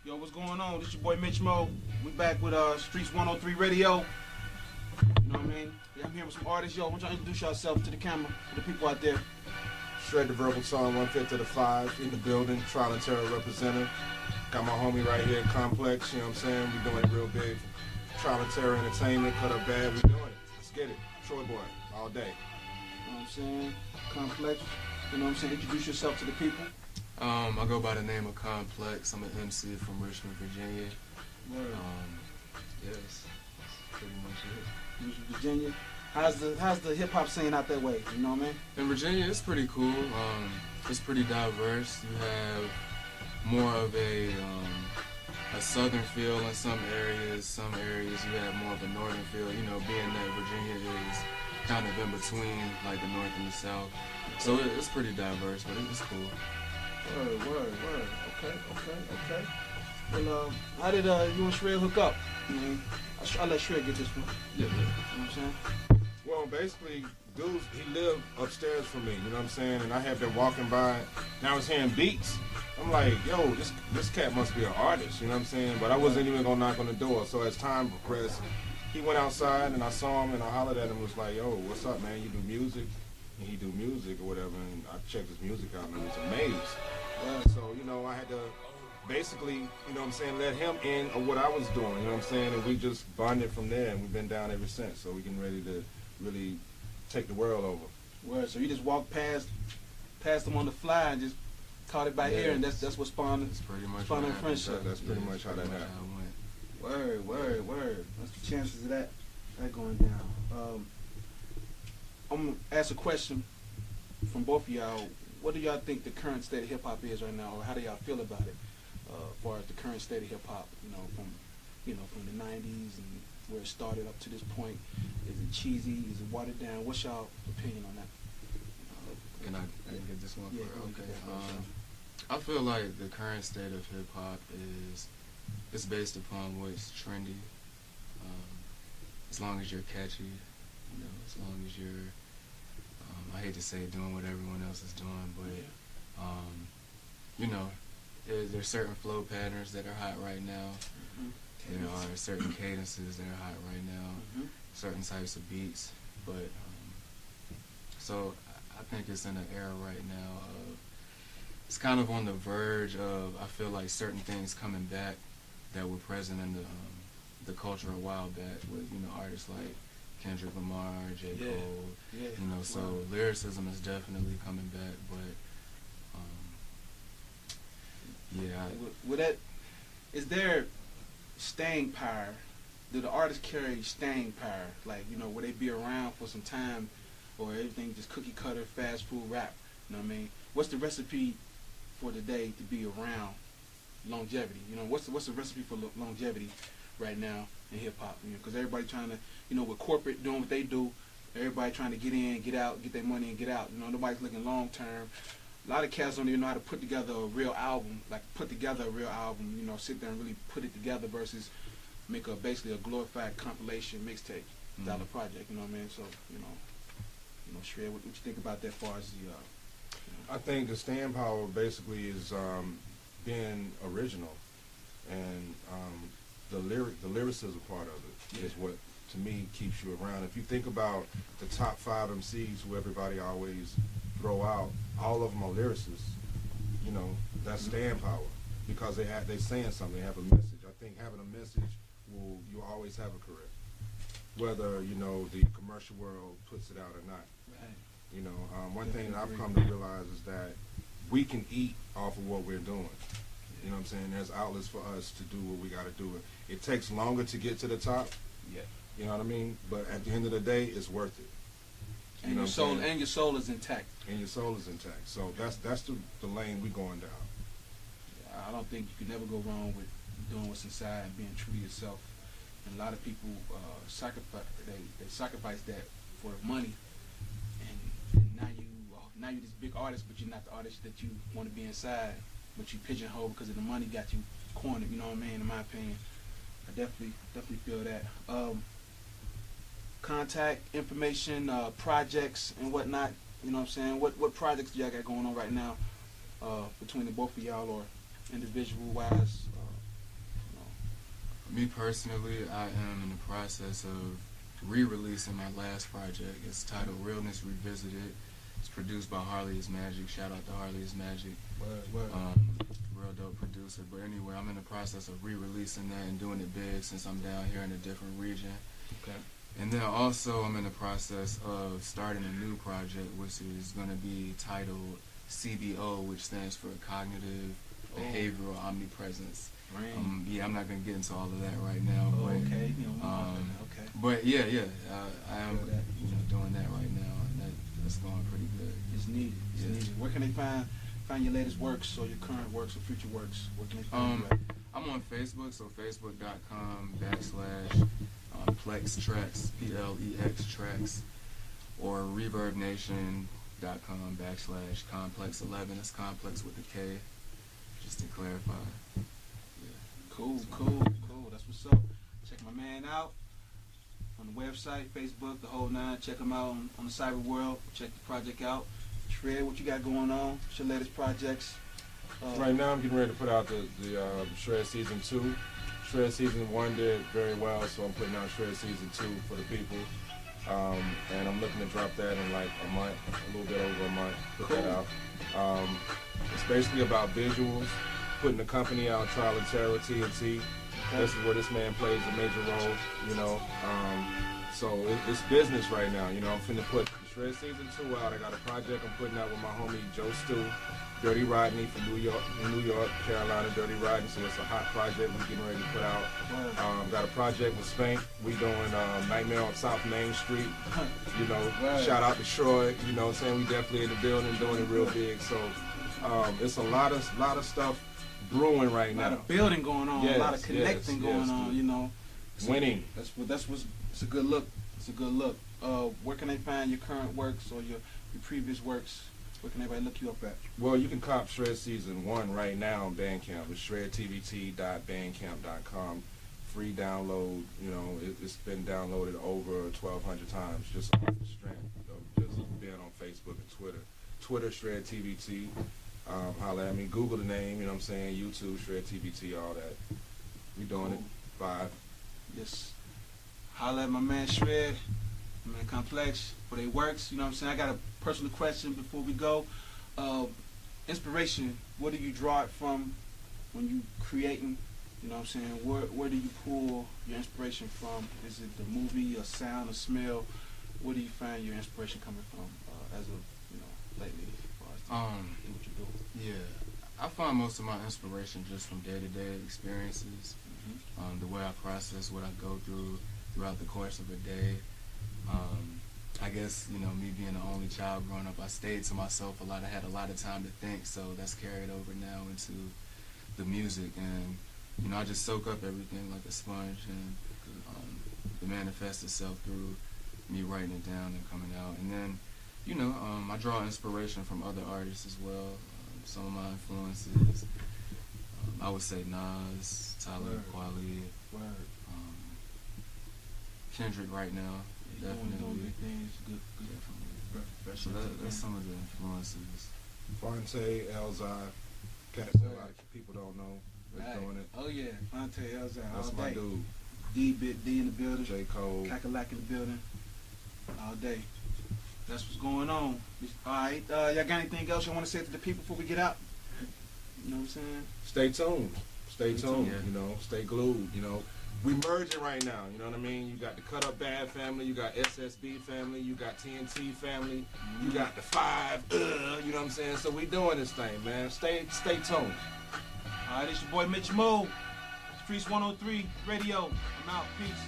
Yo, what's going on? This your boy Mitch Mo. We back with Streetz 103 Radio. You know what I mean? Yeah, I'm here with some artists. Yo, I want y'all to introduce yourself to the camera, to the people out there. Shred the Verbal Song, 1/5 to the 5, in the building, Trial and Terror representative. Got my homie right here, Komplex, you know what I'm saying? We doing it real big. Trial and Terror Entertainment, Cut Up Bad, we doing it. Let's get it. Troy boy, all day. You know what I'm saying? Komplex, you know what I'm saying? Introduce yourself to the people. I go by the name of Komplex. I'm an MC from Richmond, Virginia. Yes, that's pretty much it. Richmond, Virginia. How's the hip hop scene out that way? You know what I mean? In Virginia, it's pretty cool. It's pretty diverse. You have more of a southern feel in some areas. Some areas you have more of a northern feel. You know, being that Virginia is kind of in between, like the north and the south. So it's pretty diverse, but it's cool. Word. Okay. Well, how did you and Shred hook up? I'll let Shred get this one. Yeah. You know what I'm saying? Well, basically, dude, he lived upstairs from me, you know what I'm saying? And I had been walking by, and I was hearing beats. I'm like, yo, this cat must be an artist, you know what I'm saying? But I wasn't even gonna knock on the door. So as time progressed, he went outside and I saw him and I hollered at him, was like, yo, what's up, man? You do music? And he do music or whatever, and I checked his music out and I was amazed. So, you know, I had to basically, you know what I'm saying, let him in on what I was doing, you know what I'm saying? And we just bonded from there, and we've been down ever since. So we getting ready to really take the world over. Word. So you just walked past him on the fly and just caught it by ear, and that's what spawned a friendship. That's pretty much how that happened. Word. What's the chances of that going down? I'm gonna ask a question from both of y'all. What do y'all think the current state of hip hop is right now, or how do y'all feel about it? As far as the current state of hip hop, from the '90s and where it started up to this point, is it cheesy? Is it watered down? What's y'all opinion on that? Can I get this one? Yeah, Okay. I feel like the current state of hip hop is based upon what's trendy. As long as you're catchy, as long as you're, I hate to say doing what everyone else is doing, but there's certain flow patterns that are hot right now. There are certain cadences that are hot right now, certain types of beats. But so I think it's in an era right now of, it's kind of on the verge of, I feel like certain things coming back that were present in the culture a while back with artists like Kendrick Lamar, J. Cole, so lyricism is definitely coming back, but is there staying power? Do the artists carry staying power? Like, will they be around for some time, or everything just cookie cutter, fast food rap? You know what I mean? What's the recipe for today to be around longevity? What's the recipe for longevity right now in hip hop? Because everybody trying to, with corporate doing what they do, everybody trying to get in, get out, get their money and get out. Nobody's looking long term. A lot of cats don't even know how to put together a real album, sit there and really put it together versus make basically a glorified compilation mixtape style of project. You know what I mean? So, Shred, what you think about that far as the I think the staying power basically is being original, and the lyricism part of it is what, to me, keeps you around. If you think about the top 5 MCs who everybody always throw out, all of them are lyricists. That's staying power because they saying something, they have a message. I think having a message you'll always have a career, whether the commercial world puts it out or not. Right. One thing that I've come to realize is that we can eat off of what we're doing. You know what I'm saying? There's outlets for us to do what we got to do. It takes longer to get to the top. Yeah. You know what I mean? But at the end of the day, it's worth it. And your soul is intact. And your soul is intact. So that's the lane we going down. Yeah, I don't think you can never go wrong with doing what's inside and being true to yourself. And a lot of people sacrifice that for money. And now you're this big artist, but you're not the artist that you want to be inside. But you pigeonhole because of the money got you cornered. You know what I mean? In my opinion, I definitely feel that. Contact information, projects and whatnot. You know what I'm saying? What projects do y'all got going on right now between the both of y'all, or individual wise? Me personally, I am in the process of re-releasing my last project. It's titled Realness Revisited. It's produced by Harley is Magic. Shout out to Harley is Magic. Word. Real dope producer. But anyway, I'm in the process of re-releasing that and doing it big since I'm down here in a different region. Okay. And then also I'm in the process of starting a new project, which is going to be titled CBO, which stands for Cognitive Behavioral Omnipresence. Right. Yeah, I'm not going to get into all of that right now. But, Okay. Okay. But yeah, I am doing that right now, and that's going pretty good. It's needed. It's needed. Where can they find your latest works or your current works or future works? Where can they find you at? I'm on Facebook, so facebook.com/ Plex Tracks, PLEX Tracks, or ReverbNation.com / Komplex11. It's Komplex with a K, just to clarify. Yeah. Cool. That's what's up. Check my man out on the website, Facebook, the whole nine. Check him out on the cyber world. Check the project out. Shred, what you got going on? What's your latest projects? Right now, I'm getting ready to put out the Shred Season 2. Shred Season 1 did very well, so I'm putting out Shred Season 2 for the people. And I'm looking to drop that in like a month, a little bit over a month, put that out. It's basically about visuals, putting the company out, Trial and Terror, TNT. This is where this man plays a major role, you know. So it's business right now, you know. I'm finna put Shred Season 2 out. I got a project I'm putting out with my homie Joe Stu, Dirty Rodney from New York, Carolina, Dirty Rodney. So it's a hot project we're getting ready to put out. Got a project with Spank. We doing Nightmare on South Main Street. You know, shout out to Troy. You know what I'm saying? We definitely in the building doing it real big. So it's a lot of stuff brewing right now. A lot of building going on, a lot of connecting going on, you know. Winning. It's a good look. It's a good look. Where can they find your current works or your previous works? Where can everybody look you up at? Well, you can cop Shred Season 1 right now on Bandcamp. It's shredtvt.bandcamp.com. Free download. You know, it's been downloaded over 1,200 times just off the strength of just being on Facebook and Twitter. Twitter, Shred TVT. Holla at me. Google the name, you know what I'm saying? YouTube, Shred TVT, all that. We doing it. 5. Yes. Holla at my man Shred, my man Komplex, for they works. You know what I'm saying? I got a personal question before we go. Inspiration, where do you draw it from when you creating? You know what I'm saying? Where do you pull your inspiration from? Is it the movie, a sound, a smell? Where do you find your inspiration coming from as of, lately? As far as do what you do? Yeah, I find most of my inspiration just from day-to-day experiences, the way I process what I go through throughout the course of a day. I guess, me being the only child growing up, I stayed to myself a lot. I had a lot of time to think, so that's carried over now into the music. And, I just soak up everything like a sponge, and it manifests itself through me writing it down and coming out. And then, I draw inspiration from other artists as well. Some of my influences, I would say Nas, Tyler, Kweli, Kendrick right now, definitely. Good. So that's some of the influences. Fonte, Elzai, cats that a lot of people don't know. They're doing it. Oh yeah, Fonte, Elzai, That's all my day. dude. D in the building. J. Cole. Cackalack in the building. All day. That's what's going on. Alright, y'all got anything else you want to say to the people before we get out? You know what I'm saying? Stay tuned. Stay tuned, yeah. Stay glued, We merging right now, you know what I mean? You got the Cut Up Bad family, you got SSB family, you got TNT family, you got the 5, you know what I'm saying? So we doing this thing, man. Stay tuned. Alright, it's your boy Mitch Mo. Streetz 103 Radio. I'm out. Peace.